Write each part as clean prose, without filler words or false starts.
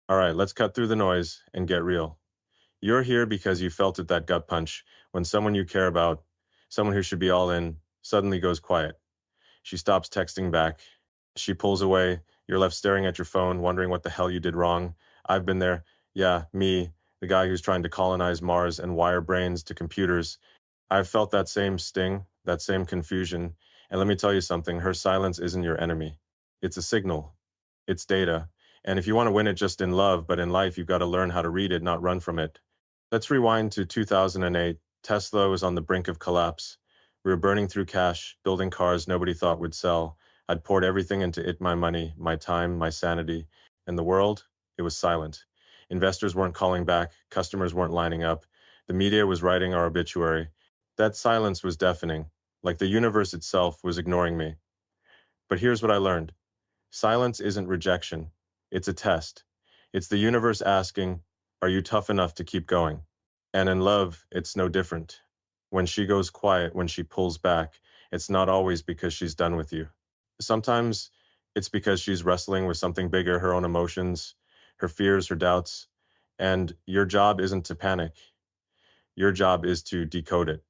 All right, let's cut through the noise and get real. You're here because you felt it, that gut punch when someone you care about, someone who should be all in, suddenly goes quiet. She stops texting back. She pulls away. You're left staring at your phone, wondering what the hell you did wrong. I've been there. Yeah, me, the guy who's trying to colonize Mars and wire brains to computers. I've felt that same sting, that same confusion. And let me tell you something, her silence isn't your enemy. It's a signal. It's data. And if you want to win it just in love, but in life, you've got to learn how to read it, not run from it. Let's rewind to 2008. Tesla was on the brink of collapse. We were burning through cash, building cars nobody thought would sell. I'd poured everything into it, my money, my time, my sanity. And the world, it was silent. Investors weren't calling back, customers weren't lining up. The media was writing our obituary. That silence was deafening, like the universe itself was ignoring me. But here's what I learned. Silence isn't rejection. It's a test. It's the universe asking, are you tough enough to keep going? And in love, it's no different. When she goes quiet, when she pulls back, it's not always because she's done with you. Sometimes it's because she's wrestling with something bigger, her own emotions, her fears, her doubts. And your job isn't to panic. Your job is to decode it.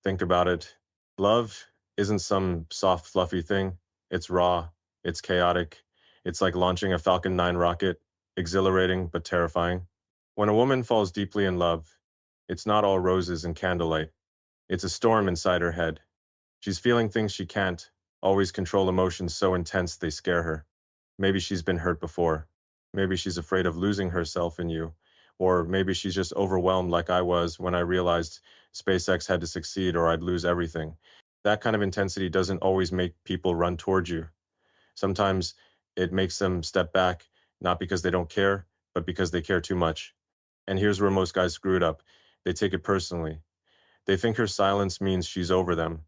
Think about it. Love isn't some soft, fluffy thing. It's raw. It's chaotic. It's like launching a Falcon 9 rocket, exhilarating but terrifying. When a woman falls deeply in love, it's not all roses and candlelight. It's a storm inside her head. She's feeling things she can't always control, emotions so intense they scare her. Maybe she's been hurt before. Maybe she's afraid of losing herself in you. Or maybe she's just overwhelmed like I was when I realized SpaceX had to succeed or I'd lose everything. That kind of intensity doesn't always make people run towards you. Sometimes it makes them step back, not because they don't care, but because they care too much. And here's where most guys screw it up. They take it personally. They think her silence means she's over them.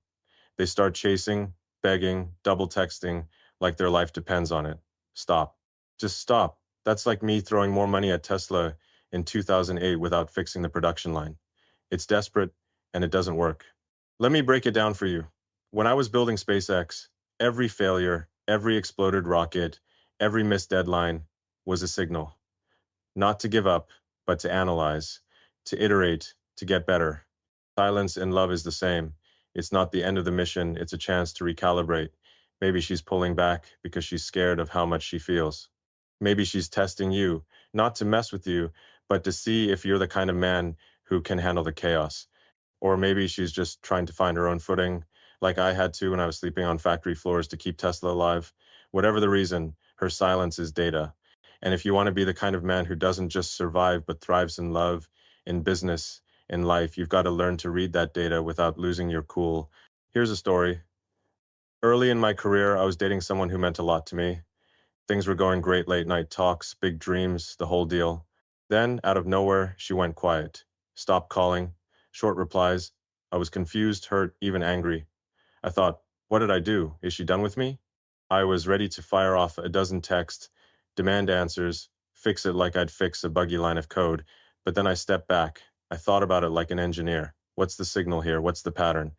They start chasing, begging, double texting, like their life depends on it. Stop. Just stop. That's like me throwing more money at Tesla in 2008 without fixing the production line. It's desperate, and it doesn't work. Let me break it down for you. When I was building SpaceX, every failure, every exploded rocket, every missed deadline was a signal. Not to give up, but to analyze, to iterate, to get better. Silence in love is the same. It's not the end of the mission, it's a chance to recalibrate. Maybe she's pulling back because she's scared of how much she feels. Maybe she's testing you, not to mess with you, but to see if you're the kind of man who can handle the chaos. Or maybe she's just trying to find her own footing, like I had to when I was sleeping on factory floors to keep Tesla alive. Whatever the reason, her silence is data. And if you want to be the kind of man who doesn't just survive but thrives in love, in business, in life, you've got to learn to read that data without losing your cool. Here's a story. Early in my career, I was dating someone who meant a lot to me. Things were going great, late night talks, big dreams, the whole deal. Then, out of nowhere, she went quiet. Stopped calling. Short replies. I was confused, hurt, even angry. I thought, what did I do? Is she done with me? I was ready to fire off a dozen texts, demand answers, fix it like I'd fix a buggy line of code. But then I stepped back. I thought about it like an engineer. What's the signal here? What's the pattern?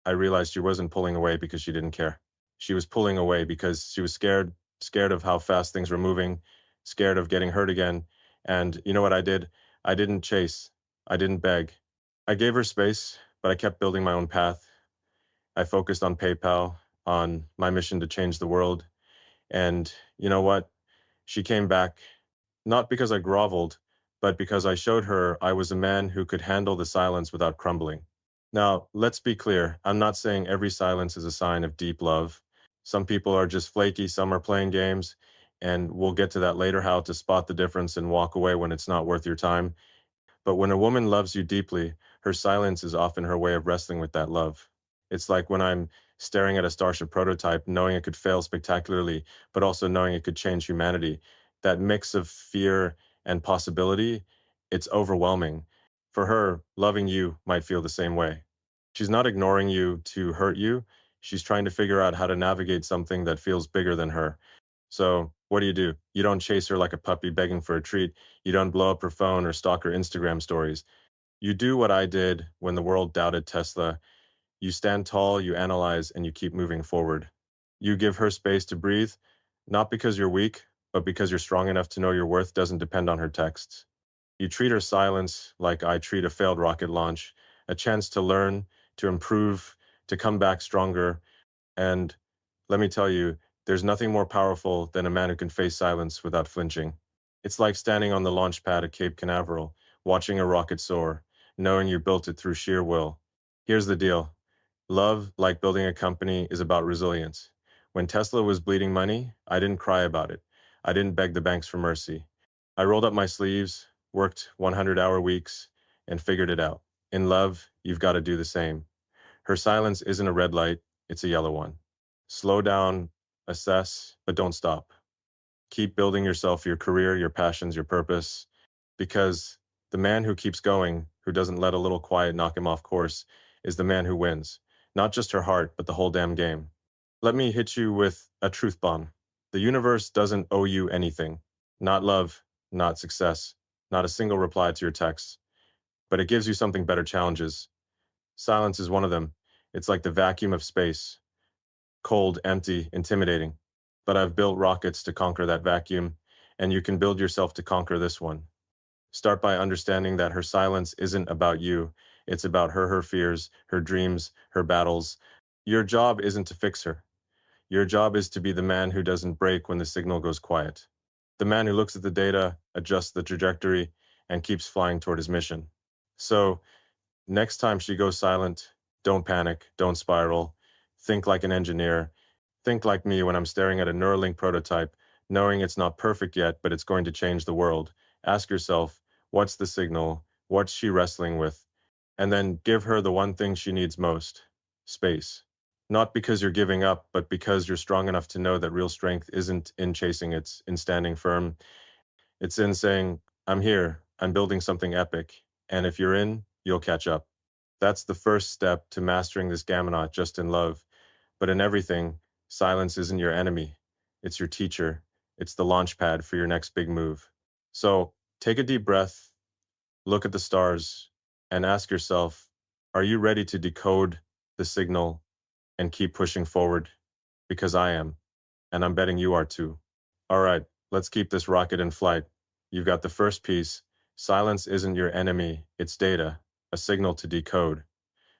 I realized she wasn't pulling away because she didn't care. She was pulling away because she was scared of how fast things were moving, scared of getting hurt again. And you know what I did? I didn't chase. I didn't beg. I gave her space, but I kept building my own path. I focused on PayPal, on my mission to change the world. And you know what? She came back, not because I groveled, but because I showed her I was a man who could handle the silence without crumbling. Now, let's be clear. I'm not saying every silence is a sign of deep love. Some people are just flaky, some are playing games, and we'll get to that later, how to spot the difference and walk away when it's not worth your time. But when a woman loves you deeply, her silence is often her way of wrestling with that love. It's like when I'm staring at a Starship prototype, knowing it could fail spectacularly, but also knowing it could change humanity. That mix of fear and possibility, it's overwhelming. For her, loving you might feel the same way. She's not ignoring you to hurt you. She's trying to figure out how to navigate something that feels bigger than her. So, what do? You don't chase her like a puppy begging for a treat. You don't blow up her phone or stalk her Instagram stories. You do what I did when the world doubted Tesla. You stand tall, you analyze, and you keep moving forward. You give her space to breathe, not because you're weak, but because you're strong enough to know your worth doesn't depend on her texts. You treat her silence like I treat a failed rocket launch, a chance to learn, to improve, to come back stronger. And let me tell you, there's nothing more powerful than a man who can face silence without flinching. It's like standing on the launch pad at Cape Canaveral, watching a rocket soar, knowing you built it through sheer will. Here's the deal. Love, like building a company, is about resilience. When Tesla was bleeding money, I didn't cry about it. I didn't beg the banks for mercy. I rolled up my sleeves, worked 100-hour weeks, and figured it out. In love, you've got to do the same. Her silence isn't a red light, it's a yellow one. Slow down, assess, but don't stop. Keep building yourself, your career, your passions, your purpose, because the man who keeps going, who doesn't let a little quiet knock him off course, is the man who wins. Not just her heart, but the whole damn game. Let me hit you with a truth bomb. The universe doesn't owe you anything. Not love, not success, not a single reply to your texts. But it gives you something better: challenges. Silence is one of them. It's like the vacuum of space. Cold, empty, intimidating. But I've built rockets to conquer that vacuum, and you can build yourself to conquer this one. Start by understanding that her silence isn't about you. It's about her fears, her dreams, her battles. Your job isn't to fix her. Your job is to be the man who doesn't break when the signal goes quiet. The man who looks at the data, adjusts the trajectory, and keeps flying toward his mission. So, next time she goes silent, don't panic, don't spiral. Think like an engineer. Think like me when I'm staring at a Neuralink prototype, knowing it's not perfect yet, but it's going to change the world. Ask yourself, what's the signal? What's she wrestling with? And then give her the one thing she needs most: space. Not because you're giving up, but because you're strong enough to know that real strength isn't in chasing, it's in standing firm. It's in saying, I'm here, I'm building something epic, and if you're in, you'll catch up. That's the first step to mastering this game, not just in love, but in everything. Silence isn't your enemy, it's your teacher. It's the launch pad for your next big move. So take a deep breath, look at the stars, and ask yourself, are you ready to decode the signal and keep pushing forward? Because I am, and I'm betting you are too. All right, let's keep this rocket in flight. You've got the first piece. Silence isn't your enemy, it's data, a signal to decode.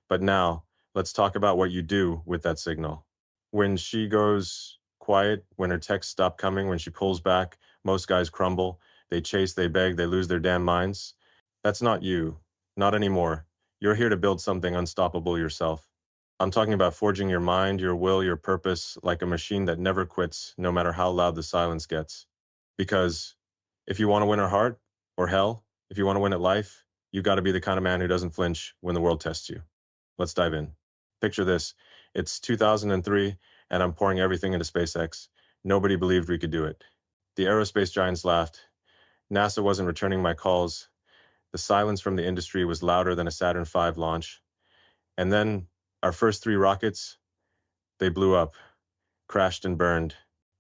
But now, let's talk about what you do with that signal. When she goes quiet, when her texts stop coming, when she pulls back, most guys crumble. They chase, they beg, they lose their damn minds. That's not you. Not anymore. You're here to build something unstoppable yourself. I'm talking about forging your mind, your will, your purpose, like a machine that never quits, no matter how loud the silence gets. Because if you want to win her heart, or hell, if you want to win at life, you got to be the kind of man who doesn't flinch when the world tests you. Let's dive in. Picture this. It's 2003, and I'm pouring everything into SpaceX. Nobody believed we could do it. The aerospace giants laughed. NASA wasn't returning my calls. The silence from the industry was louder than a Saturn V launch. And then our first three rockets, they blew up, crashed and burned.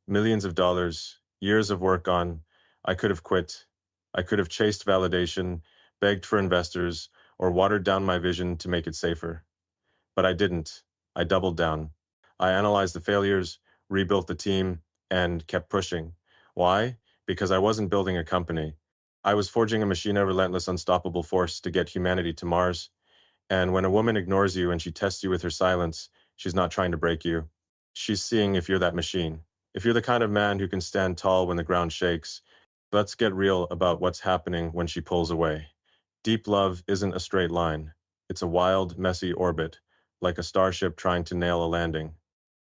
Millions of dollars, years of work on. I could have quit. I could have chased validation, begged for investors, or watered down my vision to make it safer. But I didn't. I doubled down. I analyzed the failures, rebuilt the team, and kept pushing. Why? Because I wasn't building a company. I was forging a machine, a relentless, unstoppable force to get humanity to Mars. And when a woman ignores you and she tests you with her silence, she's not trying to break you. She's seeing if you're that machine. If you're the kind of man who can stand tall when the ground shakes. Let's get real about what's happening when she pulls away. Deep love isn't a straight line. It's a wild, messy orbit, like a starship trying to nail a landing.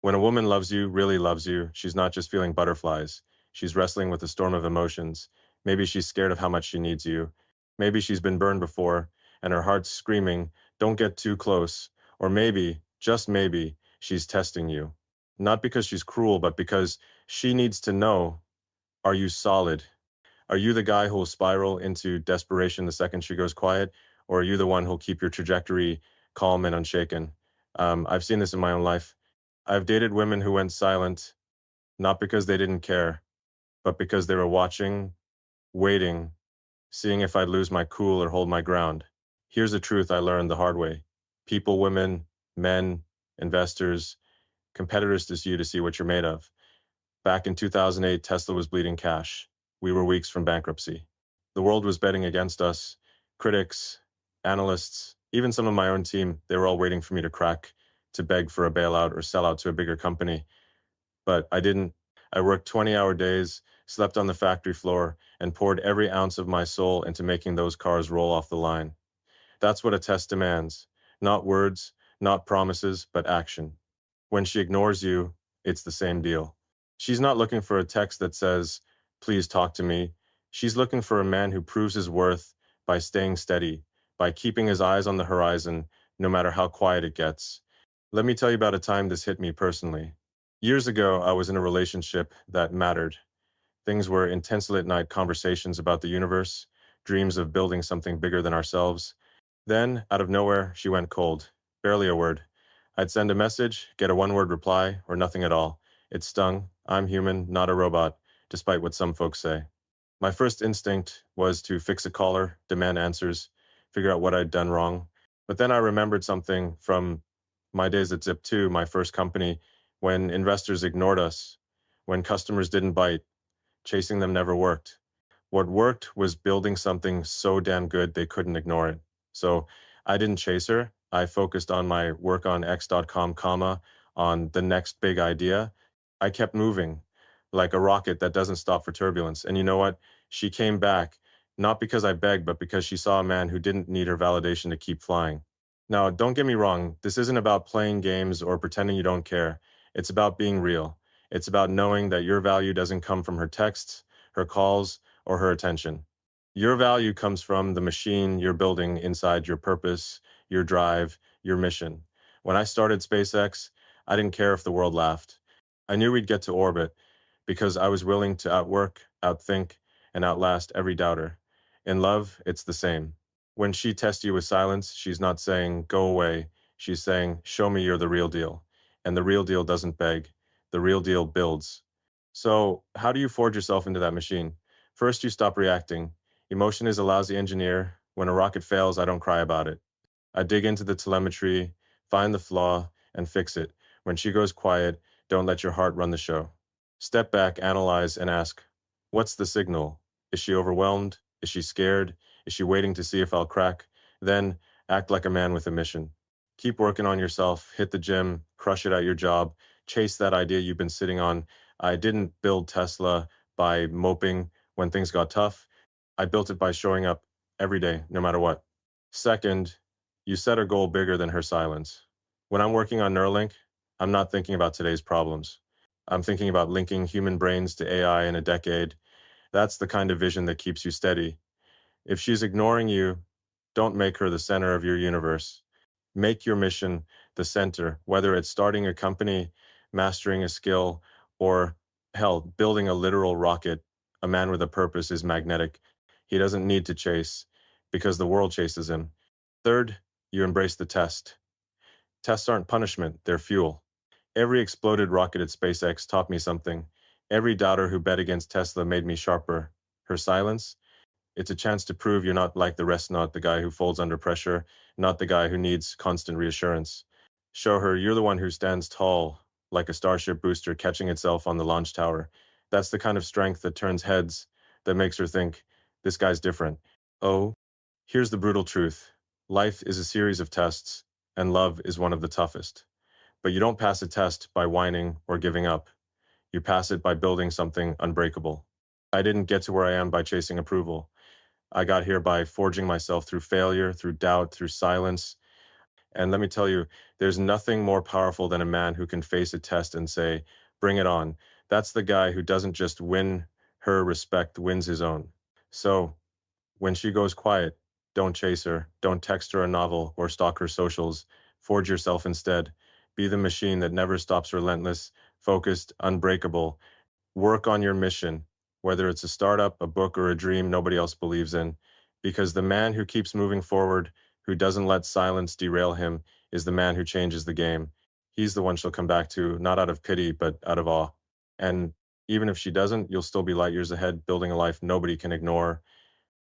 When a woman loves you, really loves you, she's not just feeling butterflies. She's wrestling with a storm of emotions. Maybe she's scared of how much she needs you. Maybe she's been burned before, and her heart's screaming, don't get too close. Or maybe, just maybe, she's testing you. Not because she's cruel, but because she needs to know, are you solid? Are you the guy who'll spiral into desperation the second she goes quiet? Or are you the one who'll keep your trajectory calm and unshaken? I've seen this in my own life. I've dated women who went silent, not because they didn't care, but because they were watching, waiting, seeing if I'd lose my cool or hold my ground. Here's a truth I learned the hard way. People, women, men, investors, competitors to you to see what you're made of. Back in 2008, Tesla was bleeding cash. We were weeks from bankruptcy. The world was betting against us. Critics, analysts, even some of my own team, they were all waiting for me to crack, to beg for a bailout or sell out to a bigger company. But I didn't. I worked 20-hour days, slept on the factory floor, and poured every ounce of my soul into making those cars roll off the line. That's what a test demands. Not words, not promises, but action. When she ignores you, it's the same deal. She's not looking for a text that says, please talk to me. She's looking for a man who proves his worth by staying steady, by keeping his eyes on the horizon, no matter how quiet it gets. Let me tell you about a time this hit me personally. Years ago, I was in a relationship that mattered. Things were intense late night conversations about the universe, dreams of building something bigger than ourselves. Then, out of nowhere, she went cold. Barely a word. I'd send a message, get a one-word reply, or nothing at all. It stung. I'm human, not a robot, despite what some folks say. My first instinct was to fix a caller, demand answers, figure out what I'd done wrong. But then I remembered something from my days at Zip2, my first company, when investors ignored us, when customers didn't bite, chasing them never worked. What worked was building something so damn good they couldn't ignore it. So I didn't chase her. I focused on my work on X.com, on the next big idea. I kept moving like a rocket that doesn't stop for turbulence. And you know what? She came back, not because I begged, but because she saw a man who didn't need her validation to keep flying. Now, don't get me wrong. This isn't about playing games or pretending you don't care. It's about being real. It's about knowing that your value doesn't come from her texts, her calls, or her attention. Your value comes from the machine you're building inside your purpose, your drive, your mission. When I started SpaceX, I didn't care if the world laughed. I knew we'd get to orbit because I was willing to outwork, outthink, and outlast every doubter. In love, it's the same. When she tests you with silence, she's not saying, go away. She's saying, show me you're the real deal. And the real deal doesn't beg. The real deal builds. So, how do you forge yourself into that machine? First, you stop reacting. Emotion is a lousy engineer. When a rocket fails, I don't cry about it. I dig into the telemetry, find the flaw, and fix it. When she goes quiet, don't let your heart run the show. Step back, analyze, and ask, what's the signal? Is she overwhelmed? Is she scared? Is she waiting to see if I'll crack? Then act like a man with a mission. Keep working on yourself, hit the gym, crush it at your job, chase that idea you've been sitting on. I didn't build Tesla by moping when things got tough. I built it by showing up every day, no matter what. Second, you set a goal bigger than her silence. When I'm working on Neuralink, I'm not thinking about today's problems. I'm thinking about linking human brains to AI in a decade. That's the kind of vision that keeps you steady. If she's ignoring you, don't make her the center of your universe. Make your mission the center, whether it's starting a company, mastering a skill, or hell, building a literal rocket. A man with a purpose is magnetic. He doesn't need to chase because the world chases him. Third, you embrace the test. Tests aren't punishment, they're fuel. Every exploded rocket at SpaceX taught me something. Every doubter who bet against Tesla made me sharper. Her silence? It's a chance to prove you're not like the rest, not the guy who folds under pressure, not the guy who needs constant reassurance. Show her you're the one who stands tall, like a Starship booster catching itself on the launch tower. That's the kind of strength that turns heads, that makes her think, this guy's different. Oh, here's the brutal truth. Life is a series of tests, and love is one of the toughest. But you don't pass a test by whining or giving up. You pass it by building something unbreakable. I didn't get to where I am by chasing approval. I got here by forging myself through failure, through doubt, through silence. And let me tell you, there's nothing more powerful than a man who can face a test and say, bring it on. That's the guy who doesn't just win her respect, wins his own. So when she goes quiet, don't chase her, don't text her a novel or stalk her socials. Forge yourself instead. Be the machine that never stops, relentless, focused, unbreakable. Work on your mission, whether it's a startup, a book, or a dream nobody else believes in. Because the man who keeps moving forward, who doesn't let silence derail him, is the man who changes the game. He's the one she'll come back to, not out of pity, but out of awe. And even if she doesn't, you'll still be light years ahead, building a life nobody can ignore.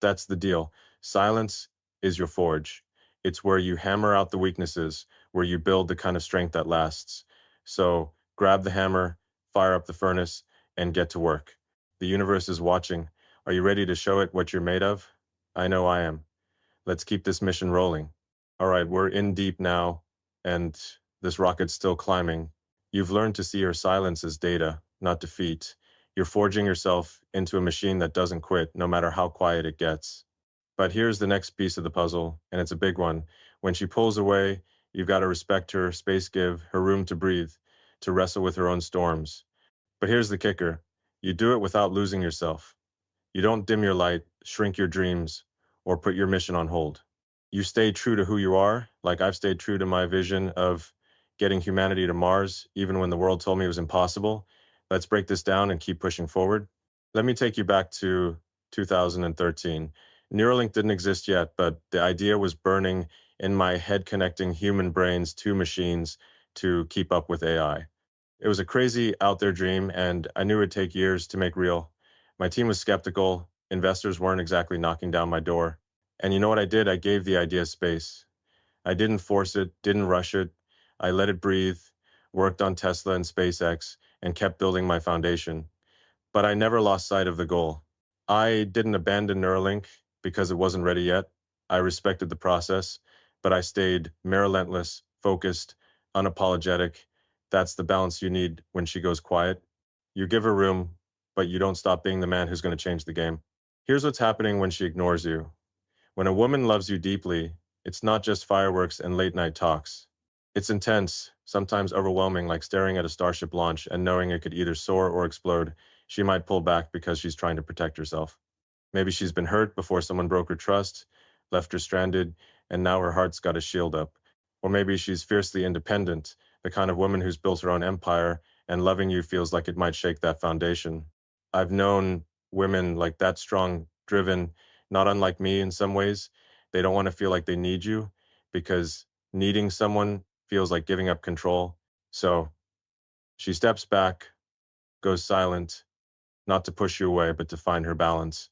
That's the deal. Silence is your forge. It's where you hammer out the weaknesses, where you build the kind of strength that lasts. So grab the hammer, fire up the furnace, and get to work. The universe is watching. Are you ready to show it what you're made of? I know I am. Let's keep this mission rolling. All right, we're in deep now, and this rocket's still climbing. You've learned to see your silence as data, not defeat. You're forging yourself into a machine that doesn't quit, no matter how quiet it gets. But here's the next piece of the puzzle, and it's a big one. When she pulls away, you've got to respect her space, give her room to breathe, to wrestle with her own storms. But here's the kicker. You do it without losing yourself. You don't dim your light, shrink your dreams, or put your mission on hold. You stay true to who you are, like I've stayed true to my vision of getting humanity to Mars, even when the world told me it was impossible. Let's break this down and keep pushing forward. Let me take you back to 2013. Neuralink didn't exist yet, but the idea was burning in my head, connecting human brains to machines to keep up with AI. It was a crazy out there dream, and I knew it'd take years to make real. My team was skeptical. Investors weren't exactly knocking down my door. And you know what I did? I gave the idea space. I didn't force it, didn't rush it. I let it breathe, worked on Tesla and SpaceX, and kept building my foundation. But I never lost sight of the goal. I didn't abandon Neuralink because it wasn't ready yet. I respected the process, but I stayed relentless, focused, unapologetic. That's the balance you need when she goes quiet. You give her room, but you don't stop being the man who's going to change the game. Here's what's happening when she ignores you. When a woman loves you deeply, it's not just fireworks and late night talks. It's intense, sometimes overwhelming, like staring at a Starship launch and knowing it could either soar or explode. She might pull back because she's trying to protect herself. Maybe she's been hurt before someone broke her trust, left her stranded, and now her heart's got a shield up. Or maybe she's fiercely independent, the kind of woman who's built her own empire, and loving you feels like it might shake that foundation. I've known women like that, strong, driven, not unlike me in some ways. They don't want to feel like they need you because needing someone feels like giving up control. So she steps back, goes silent, not to push you away, but to find her balance.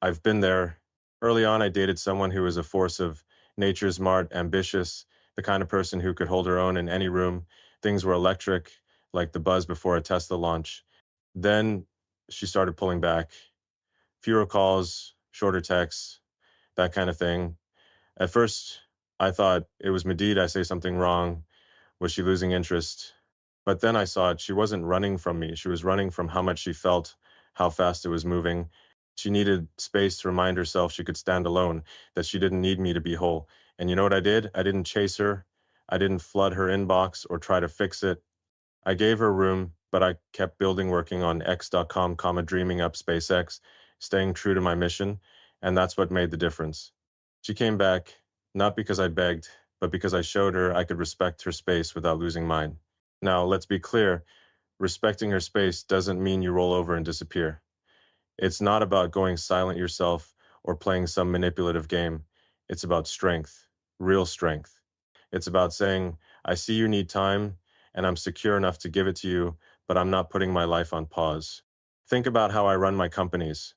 I've been there. Early on, I dated someone who was a force of nature, smart, ambitious, the kind of person who could hold her own in any room. Things were electric, like the buzz before a Tesla launch. Then she started pulling back. Fewer calls, shorter texts, that kind of thing. At first, I thought it was me. Did I say something wrong? Was she losing interest? But then I saw it. She wasn't running from me. She was running from how much she felt, how fast it was moving. She needed space to remind herself she could stand alone, that she didn't need me to be whole. And you know what I did? I didn't chase her. I didn't flood her inbox or try to fix it. I gave her room, but I kept building, working on X.com, dreaming up SpaceX, staying true to my mission. And that's what made the difference. She came back, not because I begged, but because I showed her I could respect her space without losing mine. Now, let's be clear, respecting her space doesn't mean you roll over and disappear. It's not about going silent yourself or playing some manipulative game. It's about strength, real strength. It's about saying, I see you need time, and I'm secure enough to give it to you, but I'm not putting my life on pause. Think about how I run my companies.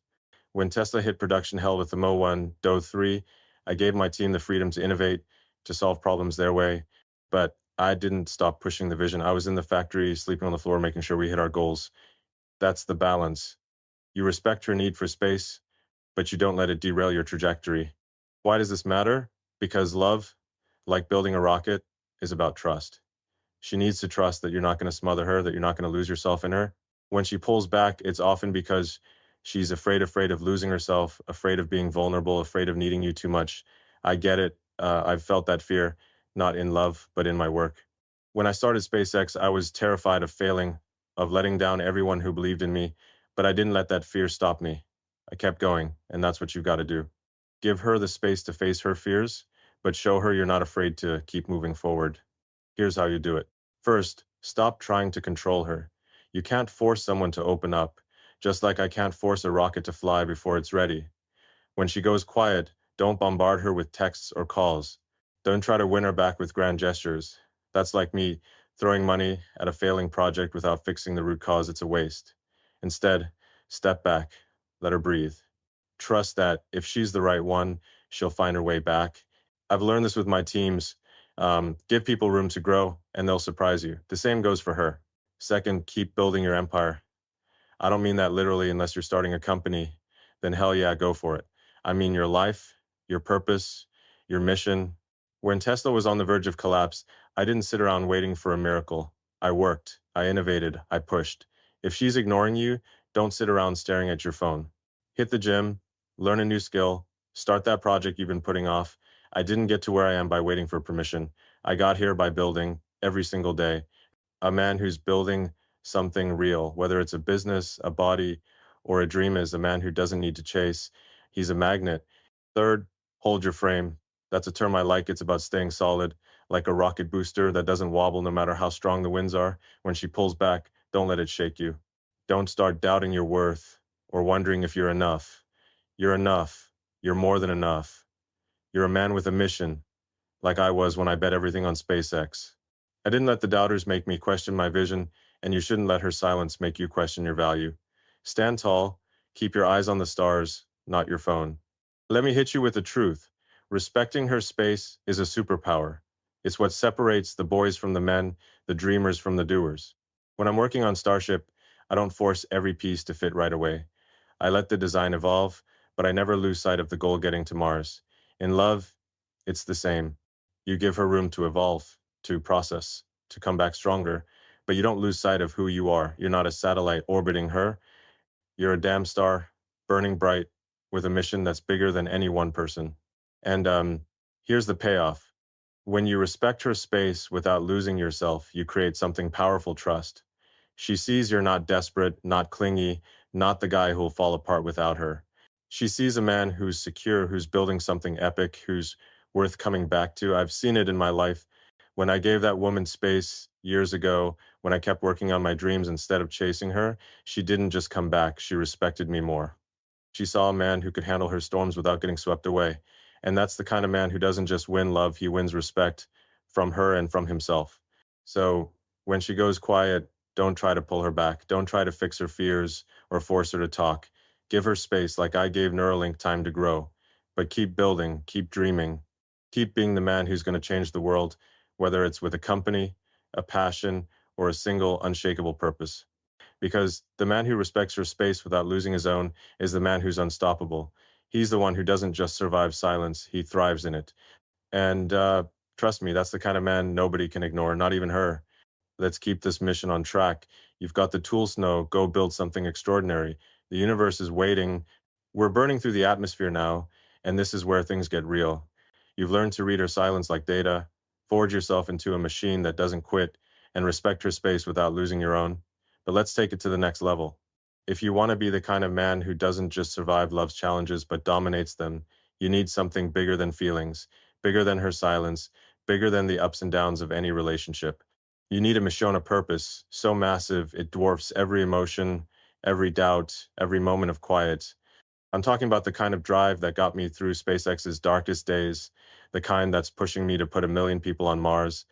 When Tesla hit production hell with the Mo 1, Do 3, I gave my team the freedom to innovate, to solve problems their way, but I didn't stop pushing the vision. I was in the factory, sleeping on the floor, making sure we hit our goals. That's the balance. You respect her need for space, but you don't let it derail your trajectory. Why does this matter? Because love, like building a rocket, is about trust. She needs to trust that you're not going to smother her, that you're not going to lose yourself in her. When she pulls back, it's often because she's afraid of losing herself, afraid of being vulnerable, afraid of needing you too much. I get it. I've felt that fear, not in love, but in my work. When I started SpaceX, I was terrified of failing, of letting down everyone who believed in me, but I didn't let that fear stop me. I kept going, and that's what you've got to do. Give her the space to face her fears, but show her you're not afraid to keep moving forward. Here's how you do it. First, stop trying to control her. You can't force someone to open up, just like I can't force a rocket to fly before it's ready. When she goes quiet, don't bombard her with texts or calls. Don't try to win her back with grand gestures. That's like me throwing money at a failing project without fixing the root cause. It's a waste. Instead, step back, let her breathe. Trust that if she's the right one, she'll find her way back. I've learned this with my teams. Give people room to grow, and they'll surprise you. The same goes for her. Second, keep building your empire. I don't mean that literally unless you're starting a company, then hell yeah, go for it. I mean your life, your purpose, your mission. When Tesla was on the verge of collapse, I didn't sit around waiting for a miracle. I worked, I innovated, I pushed. If she's ignoring you, don't sit around staring at your phone. Hit the gym, learn a new skill, start that project you've been putting off. I didn't get to where I am by waiting for permission. I got here by building every single day. A man who's building something real, whether it's a business, a body, or a dream, is a man who doesn't need to chase. He's a magnet. Third, hold your frame. That's a term I like. It's about staying solid, like a rocket booster that doesn't wobble no matter how strong the winds are. When she pulls back, don't let it shake you. Don't start doubting your worth or wondering if you're enough. You're enough. You're more than enough. You're a man with a mission, like I was when I bet everything on SpaceX. I didn't let the doubters make me question my vision, and you shouldn't let her silence make you question your value. Stand tall, keep your eyes on the stars, not your phone. Let me hit you with the truth. Respecting her space is a superpower. It's what separates the boys from the men, the dreamers from the doers. When I'm working on Starship, I don't force every piece to fit right away. I let the design evolve, but I never lose sight of the goal: getting to Mars. In love, it's the same. You give her room to evolve, to process, to come back stronger, but you don't lose sight of who you are. You're not a satellite orbiting her. You're a damn star, burning bright, with a mission that's bigger than any one person. And here's the payoff. When you respect her space without losing yourself, you create something powerful: trust. She sees you're not desperate, not clingy, not the guy who'll fall apart without her. She sees a man who's secure, who's building something epic, who's worth coming back to. I've seen it in my life. When I gave that woman space years ago, when I kept working on my dreams instead of chasing her, she didn't just come back, she respected me more. She saw a man who could handle her storms without getting swept away. And that's the kind of man who doesn't just win love, he wins respect from her and from himself. So when she goes quiet, don't try to pull her back. Don't try to fix her fears or force her to talk. Give her space like I gave Neuralink time to grow. But keep building, keep dreaming, keep being the man who's going to change the world, whether it's with a company, a passion, or a single unshakable purpose. Because the man who respects her space without losing his own is the man who's unstoppable. He's the one who doesn't just survive silence, he thrives in it. And trust me, that's the kind of man nobody can ignore, not even her. Let's keep this mission on track. You've got the tools, Snow. Go build something extraordinary. The universe is waiting. We're burning through the atmosphere now, and this is where things get real. You've learned to read her silence like data, forge yourself into a machine that doesn't quit, and respect her space without losing your own. But let's take it to the next level. If you want to be the kind of man who doesn't just survive love's challenges but dominates them, you need something bigger than feelings, bigger than her silence, bigger than the ups and downs of any relationship. You need a mission, a purpose, so massive it dwarfs every emotion, every doubt, every moment of quiet. I'm talking about the kind of drive that got me through SpaceX's darkest days, the kind that's pushing me to put 1 million people on Mars.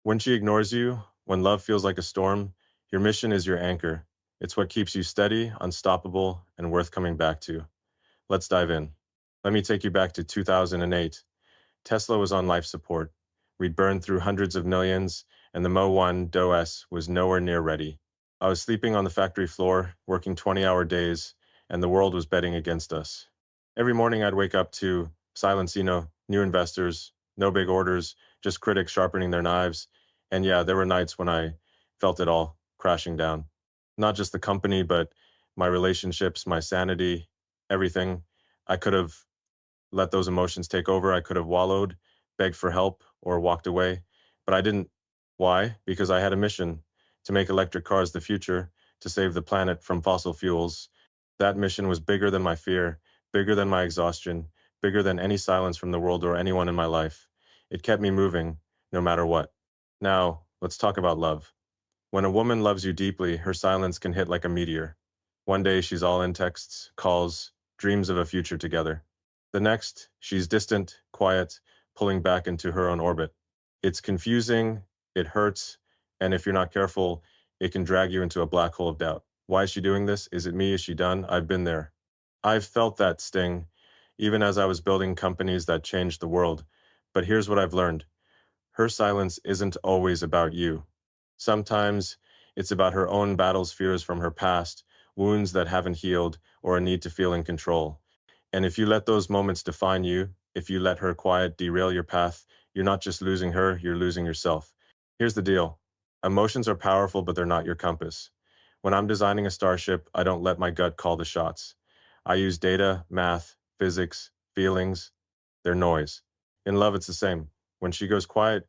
When she ignores you, when love feels like a storm, your mission is your anchor. It's what keeps you steady, unstoppable, and worth coming back to. Let's dive in. Let me take you back to 2008. Tesla was on life support. We'd burned through hundreds of millions, and the Mo 1 DOS was nowhere near ready. I was sleeping on the factory floor, working 20-hour days, and the world was betting against us. Every morning I'd wake up to silence, new investors, no big orders, just critics sharpening their knives. And yeah, there were nights when I felt it all crashing down. Not just the company, but my relationships, my sanity, everything. I could have let those emotions take over. I could have wallowed, begged for help, or walked away. But I didn't. Why? Because I had a mission: to make electric cars the future, to save the planet from fossil fuels. That mission was bigger than my fear, bigger than my exhaustion, bigger than any silence from the world or anyone in my life. It kept me moving, no matter what. Now, let's talk about love. When a woman loves you deeply, her silence can hit like a meteor. One day she's all in texts, calls, dreams of a future together. The next, she's distant, quiet, pulling back into her own orbit. It's confusing, it hurts, and if you're not careful, it can drag you into a black hole of doubt. Why is she doing this? Is it me? Is she done? I've been there. I've felt that sting, even as I was building companies that changed the world. But here's what I've learned. Her silence isn't always about you. Sometimes it's about her own battles, fears from her past, wounds that haven't healed, or a need to feel in control. And if you let those moments define you, if you let her quiet derail your path, you're not just losing her, you're losing yourself. Here's the deal. Emotions are powerful, but they're not your compass. When I'm designing a starship, I don't let my gut call the shots. I use data, math, physics, feelings. They're noise. In love, it's the same. When she goes quiet,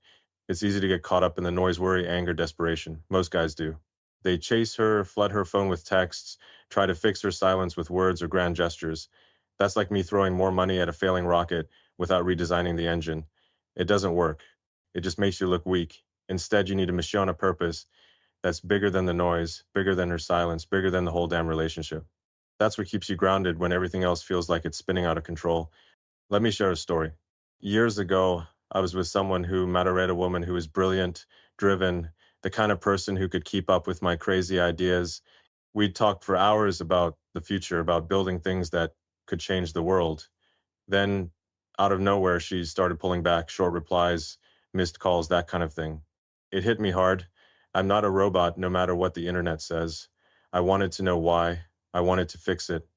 it's easy to get caught up in the noise, worry, anger, desperation. Most guys do. They chase her, flood her phone with texts, try to fix her silence with words or grand gestures. That's like me throwing more money at a failing rocket without redesigning the engine. It doesn't work. It just makes you look weak. Instead, you need a mission on a purpose that's bigger than the noise, bigger than her silence, bigger than the whole damn relationship. That's what keeps you grounded when everything else feels like it's spinning out of control. Let me share a story. Years ago, I was with someone who married a woman who was brilliant, driven, the kind of person who could keep up with my crazy ideas. We'd talked for hours about the future, about building things that could change the world. Then, out of nowhere, she started pulling back, short replies, missed calls, that kind of thing. It hit me hard. I'm not a robot, no matter what the internet says. I wanted to know why. I wanted to fix it.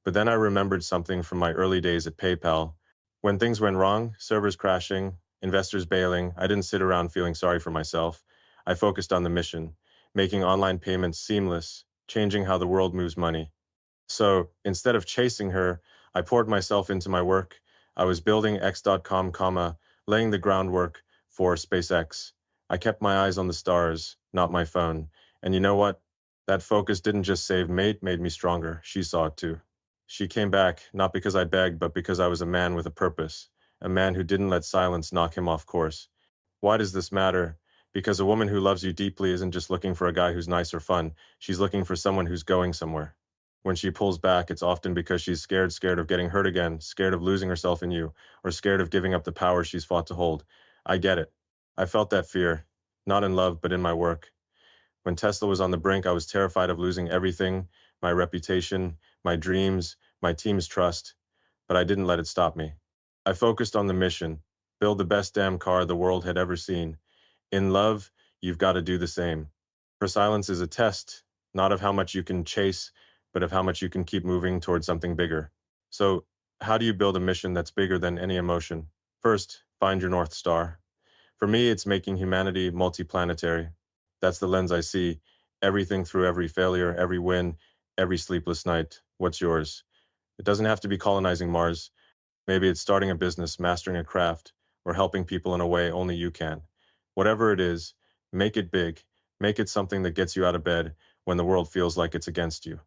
But then I remembered something from my early days at PayPal. When things went wrong, servers crashing, investors bailing, I didn't sit around feeling sorry for myself. I focused on the mission, making online payments seamless, changing how the world moves money. So instead of chasing her, I poured myself into my work. I was building X.com, laying the groundwork for SpaceX. I kept my eyes on the stars, not my phone. And you know what? That focus didn't just save mate, made me stronger. She saw it too. She came back, not because I begged, but because I was a man with a purpose, a man who didn't let silence knock him off course. Why does this matter? Because a woman who loves you deeply isn't just looking for a guy who's nice or fun. She's looking for someone who's going somewhere. When she pulls back, it's often because she's scared of getting hurt again, scared of losing herself in you, or scared of giving up the power she's fought to hold. I get it. I felt that fear, not in love, but in my work. When Tesla was on the brink, I was terrified of losing everything, my reputation, my dreams, my team's trust, but I didn't let it stop me. I focused on the mission, build the best damn car the world had ever seen. In love, you've got to do the same. Her silence is a test, not of how much you can chase, but of how much you can keep moving towards something bigger. So, how do you build a mission that's bigger than any emotion? First, find your North Star. For me, it's making humanity multiplanetary. That's the lens I see. Everything through every failure, every win, every sleepless night. What's yours? It doesn't have to be colonizing Mars. Maybe it's starting a business, mastering a craft, or helping people in a way only you can. Whatever it is, make it big. Make it something that gets you out of bed when the world feels like it's against you.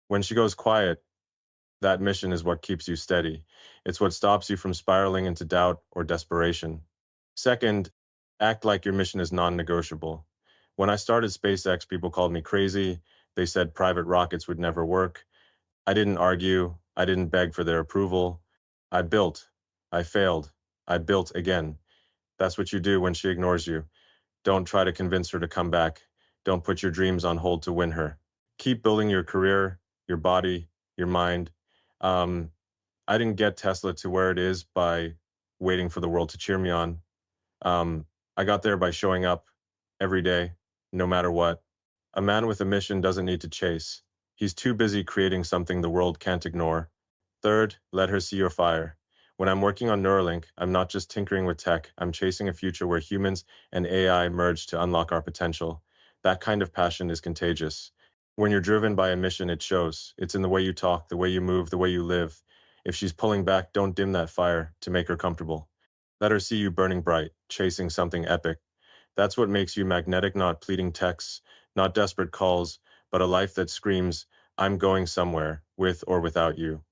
When she goes quiet, that mission is what keeps you steady. It's what stops you from spiraling into doubt or desperation. Second, act like your mission is non-negotiable. When I started SpaceX, people called me crazy. They said private rockets would never work. I didn't argue. I didn't beg for their approval. I built. I failed. I built again. That's what you do when she ignores you. Don't try to convince her to come back. Don't put your dreams on hold to win her. Keep building your career, your body, your mind. Um, I didn't get Tesla to where it is by waiting for the world to cheer me on. Um, I got there by showing up every day, no matter what. A man with a mission doesn't need to chase. He's too busy creating something the world can't ignore. Third, let her see your fire. When I'm working on Neuralink, I'm not just tinkering with tech, I'm chasing a future where humans and AI merge to unlock our potential. That kind of passion is contagious. When you're driven by a mission, it shows. It's in the way you talk, the way you move, the way you live. If she's pulling back, don't dim that fire to make her comfortable. Let her see you burning bright, chasing something epic. That's what makes you magnetic, not pleading texts, not desperate calls, but a life that screams, I'm going somewhere, with or without you.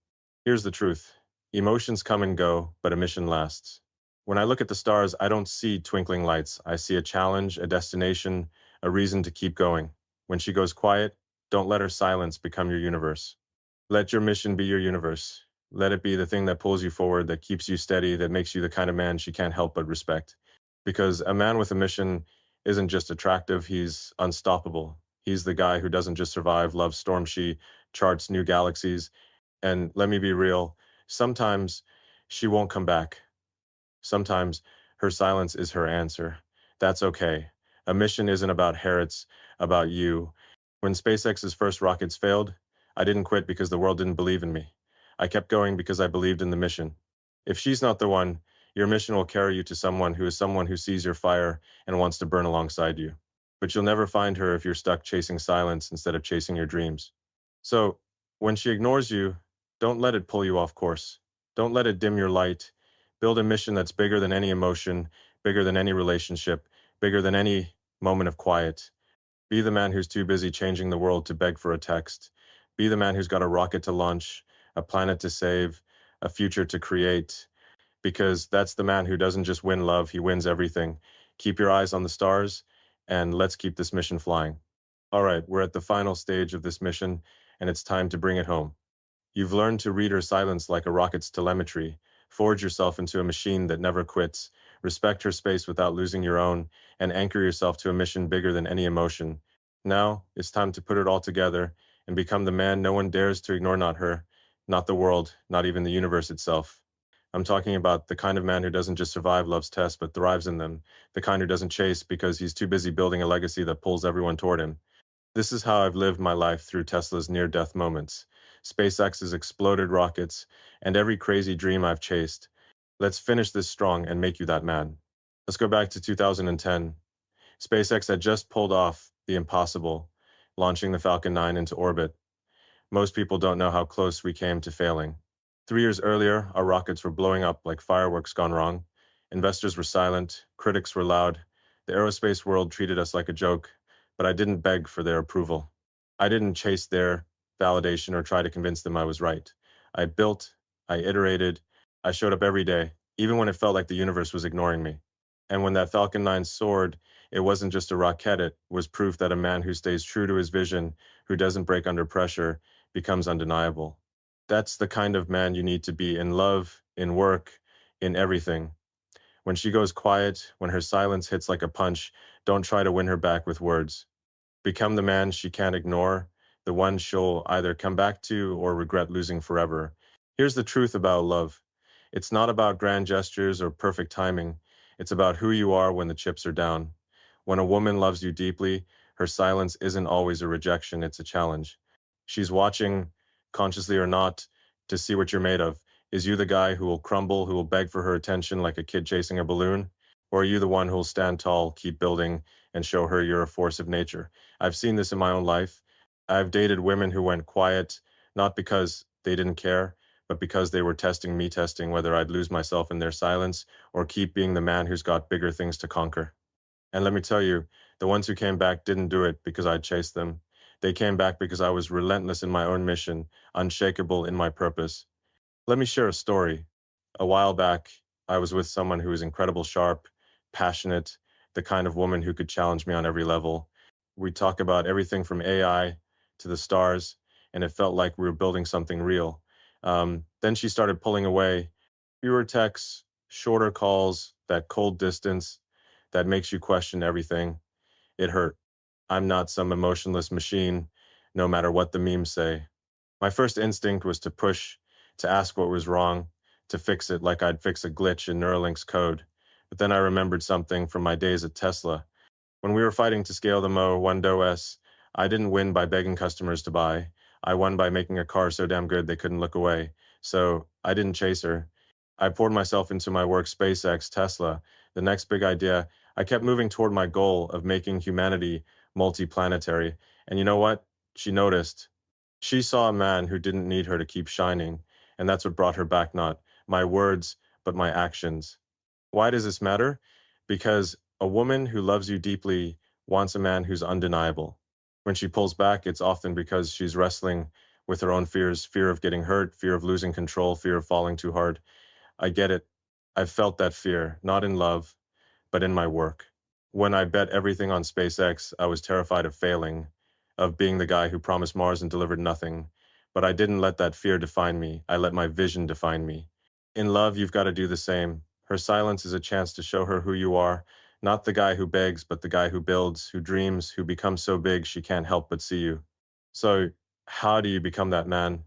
Here's the truth. Emotions come and go, but a mission lasts. When I look at the stars, I don't see twinkling lights. I see a challenge, a destination, a reason to keep going. When she goes quiet, don't let her silence become your universe. Let your mission be your universe. Let it be the thing that pulls you forward, that keeps you steady, that makes you the kind of man she can't help but respect. Because a man with a mission isn't just attractive, he's unstoppable. He's the guy who doesn't just survive, loves storm, she charts new galaxies. And let me be real, sometimes she won't come back. Sometimes her silence is her answer. That's okay. A mission isn't about her, it's about you. When SpaceX's first rockets failed, I didn't quit because the world didn't believe in me. I kept going because I believed in the mission. If she's not the one, your mission will carry you to someone who sees your fire and wants to burn alongside you. But you'll never find her if you're stuck chasing silence instead of chasing your dreams. So, when she ignores you, don't let it pull you off course. Don't let it dim your light. Build a mission that's bigger than any emotion, bigger than any relationship, bigger than any moment of quiet. Be the man who's too busy changing the world to beg for a text. Be the man who's got a rocket to launch, a planet to save, a future to create, because that's the man who doesn't just win love, he wins everything. Keep your eyes on the stars, and let's keep this mission flying. All right, we're at the final stage of this mission, and it's time to bring it home. You've learned to read her silence like a rocket's telemetry, forge yourself into a machine that never quits, respect her space without losing your own, and anchor yourself to a mission bigger than any emotion. Now, it's time to put it all together and become the man no one dares to ignore, not her, not the world, not even the universe itself. I'm talking about the kind of man who doesn't just survive love's tests but thrives in them, the kind who doesn't chase because he's too busy building a legacy that pulls everyone toward him. This is how I've lived my life through Tesla's near-death moments, SpaceX's exploded rockets, and every crazy dream I've chased. Let's finish this strong and make you that man. Let's go back to 2010. SpaceX had just pulled off the impossible, launching the Falcon 9 into orbit. Most people don't know how close we came to failing. 3 years earlier, our rockets were blowing up like fireworks gone wrong. Investors were silent, critics were loud. The aerospace world treated us like a joke, but I didn't beg for their approval. I didn't chase their validation or try to convince them I was right. I built, I iterated, I showed up every day, even when it felt like the universe was ignoring me. And when that Falcon 9 soared, it wasn't just a rocket, it was proof that a man who stays true to his vision, who doesn't break under pressure, becomes undeniable. That's the kind of man you need to be in love, in work, in everything. When she goes quiet, when her silence hits like a punch, don't try to win her back with words. Become the man she can't ignore, the one she'll either come back to or regret losing forever. Here's the truth about love. It's not about grand gestures or perfect timing. It's about who you are when the chips are down. When a woman loves you deeply, her silence isn't always a rejection, it's a challenge. She's watching, consciously or not, to see what you're made of. Is you the guy who will crumble, who will beg for her attention like a kid chasing a balloon? Or are you the one who will stand tall, keep building, and show her you're a force of nature? I've seen this in my own life. I've dated women who went quiet, not because they didn't care, but because they were testing whether I'd lose myself in their silence or keep being the man who's got bigger things to conquer. And let me tell you, the ones who came back didn't do it because I chased them. They came back because I was relentless in my own mission, unshakable in my purpose. Let me share a story. A while back, I was with someone who was incredible sharp, passionate, the kind of woman who could challenge me on every level. We talk about everything from AI to the stars, and it felt like we were building something real. Then she started pulling away. Fewer texts, shorter calls, that cold distance that makes you question everything. It hurt. I'm not some emotionless machine, no matter what the memes say. My first instinct was to push, to ask what was wrong, to fix it like I'd fix a glitch in Neuralink's code. But then I remembered something from my days at Tesla. When we were fighting to scale the Mo 1.0S, I didn't win by begging customers to buy. I won by making a car so damn good they couldn't look away. So I didn't chase her. I poured myself into my work, SpaceX, Tesla, the next big idea. I kept moving toward my goal of making humanity multiplanetary. And you know what? She noticed. She saw a man who didn't need her to keep shining, and that's what brought her back, not my words, but my actions. Why does this matter? Because a woman who loves you deeply wants a man who's undeniable. When she pulls back, it's often because she's wrestling with her own fears, fear of getting hurt, fear of losing control, fear of falling too hard. I get it. I've felt that fear, not in love, but in my work. When I bet everything on SpaceX, I was terrified of failing, of being the guy who promised Mars and delivered nothing. But I didn't let that fear define me. I let my vision define me. In love, you've got to do the same. Her silence is a chance to show her who you are, not the guy who begs, but the guy who builds, who dreams, who becomes so big she can't help but see you. So, how do you become that man?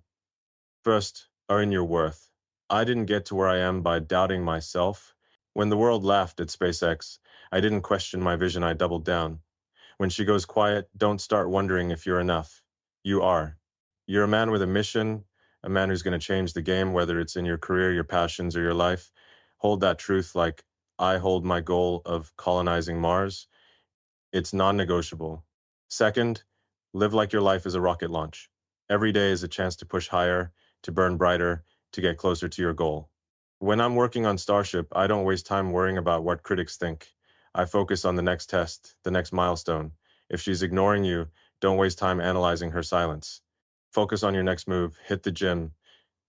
First, earn your worth. I didn't get to where I am by doubting myself. When the world laughed at SpaceX, I didn't question my vision, I doubled down. When she goes quiet, don't start wondering if you're enough. You are. You're a man with a mission, a man who's going to change the game, whether it's in your career, your passions, or your life. Hold that truth like I hold my goal of colonizing Mars. It's non-negotiable. Second, live like your life is a rocket launch. Every day is a chance to push higher, to burn brighter, to get closer to your goal. When I'm working on Starship, I don't waste time worrying about what critics think. I focus on the next test, the next milestone. If she's ignoring you, don't waste time analyzing her silence. Focus on your next move, hit the gym,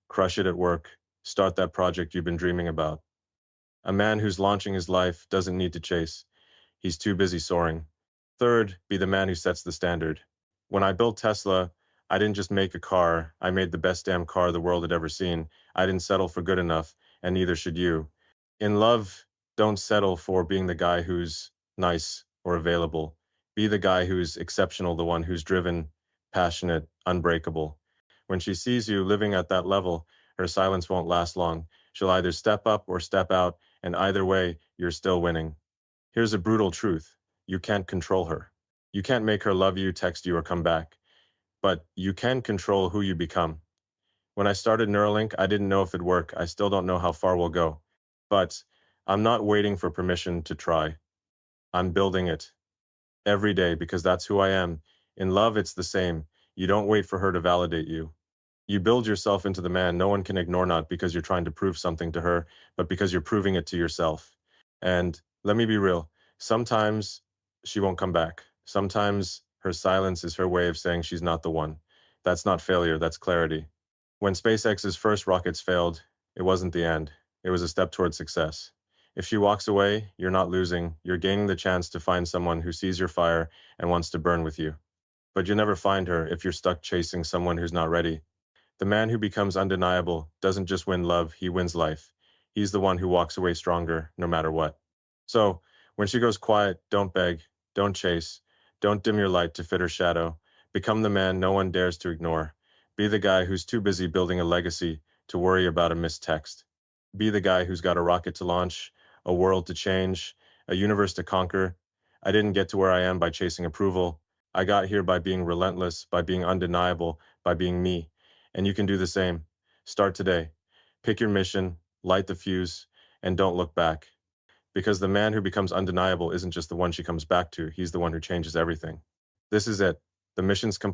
crush it at work, start that project you've been dreaming about. A man who's launching his life doesn't need to chase. He's too busy soaring. Third, be the man who sets the standard. When I built Tesla, I didn't just make a car, I made the best damn car the world had ever seen. I didn't settle for good enough, and neither should you. In love, don't settle for being the guy who's nice or available. Be the guy who's exceptional, the one who's driven, passionate, unbreakable. When she sees you living at that level, her silence won't last long. She'll either step up or step out, and either way, you're still winning. Here's a brutal truth. You can't control her. You can't make her love you, text you, or come back. But you can control who you become. When I started Neuralink, I didn't know if it'd work. I still don't know how far we'll go. But I'm not waiting for permission to try. I'm building it every day because that's who I am. In love, it's the same. You don't wait for her to validate you. You build yourself into the man no one can ignore, not because you're trying to prove something to her, but because you're proving it to yourself. And let me be real, sometimes she won't come back. Sometimes her silence is her way of saying she's not the one. That's not failure, that's clarity. When SpaceX's first rockets failed, it wasn't the end. It was a step toward success. If she walks away, you're not losing. You're gaining the chance to find someone who sees your fire and wants to burn with you. But you'll never find her if you're stuck chasing someone who's not ready. The man who becomes undeniable doesn't just win love, he wins life. He's the one who walks away stronger, no matter what. So, when she goes quiet, don't beg, don't chase, don't dim your light to fit her shadow. Become the man no one dares to ignore. Be the guy who's too busy building a legacy to worry about a missed text. Be the guy who's got a rocket to launch, a world to change, a universe to conquer. I didn't get to where I am by chasing approval. I got here by being relentless, by being undeniable, by being me. And you can do the same. Start today. Pick your mission, light the fuse, and don't look back. Because the man who becomes undeniable isn't just the one she comes back to, he's the one who changes everything. This is it. The mission's complete.